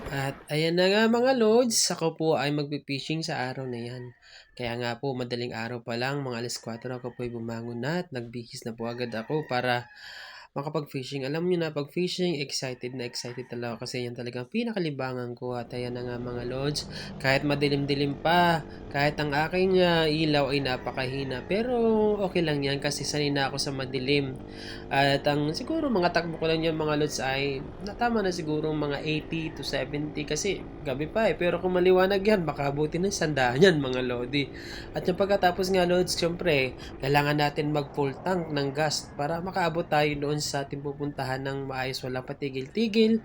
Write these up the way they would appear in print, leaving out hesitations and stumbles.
At ayan na nga mga lods, ako po ay magfi-fishing sa araw na 'yan. Kaya nga po madaling araw pa lang, mga 4:00 ako po'y bumangon na at nagbihis na po agad ako para makapag-fishing. Alam niyo na 'pag fishing, excited na excited talaga ako kasi 'yan talagang pinakalibangan ko at ayan na nga mga lods, kahit madilim-dilim pa, kahit ang aking, ilaw ay napakahina, pero okay lang 'yan kasi sanay na ako sa madilim. At ang siguro mga takbo ko lang diyan mga lods ay tama na siguro mga 80 to 70 kasi gabi pa, pero kung maliwanag 'yan baka abutin ng 100 'yan mga lodi. At yung pagkatapos nga lods siyempre kailangan natin mag-full tank ng gas para makaabot tayo doon sa ating pupuntahan ng maayos, walang patigil-tigil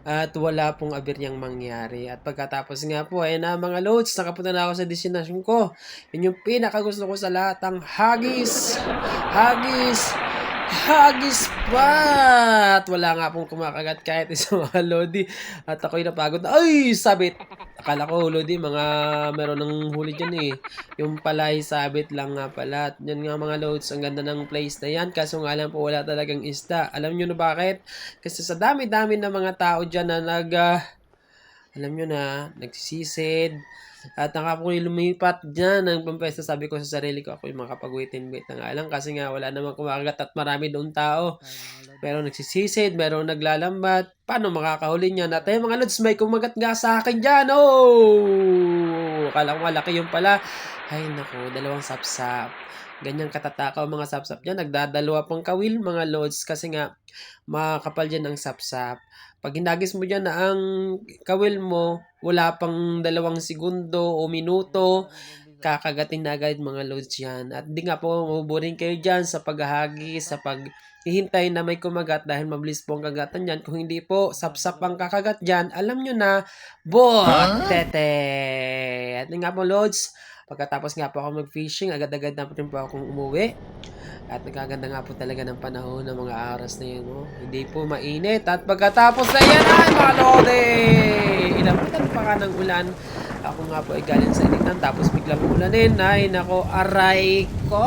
at wala pong aberyang mangyari. At pagkatapos nga po ayan na mga loads, nakapunta na ako sa destinasyon ko. Yun yung pinakagusto ko sa lahat, ang Haggis! Haggis! Haggis pa! At wala nga pong kumakagat kahit isa mga lodi. At ako'y napagod na, ay! Sabit! Akala ko lodi, meron ng huli dyan eh. Yung pala ay sabit lang nga pala. At yun nga mga loads, ang ganda ng place na yan. Kaso nga lang po wala talagang isda. Alam nyo na bakit? Kasi sa dami-dami ng mga tao dyan na alam nyo na, nagsisisid. At nakapoy lumipat diyan ng pampesto, sabi ko sa sarili ko, ako'y makapag-wait and wait na nga lang kasi nga wala namang kumakagat at marami doon tao. Pero nagsisisid, merong naglalambat. Paano makakahuli niyan? At ayun mga lods, may kumagat nga sa akin diyan. Oh! Akala ko malaki yung pala. Ay naku, dalawang sapsap. Ganyang katatakaw mga sapsap diyan. Nagdadalawa pang kawil mga lods kasi nga makakapal diyan ang sapsap. Pag hinagis mo diyan na ang kawil mo, wala pang 2 segundo o minuto, kakagatin na agad mga loads yan. At di nga po mabuburin kayo dyan sa paghahagis, sa paghihintay na may kumagat dahil mabilis po ang kagatan dyan. Kung hindi po, sapsap ang kakagat dyan, alam nyo na, tete! At di nga po loads, pagkatapos nga po ako mag-fishing, agad-agad na po rin po akong umuwi. At nagaganda nga po talaga ng panahon ng mga oras na yun, no? Hindi po mainit. At pagkatapos na yan ay mga lode! Inabutan pa ka ng ulan. Ako nga po ay galing sa initan tapos biglang ulanin. Ay nako, aray ko!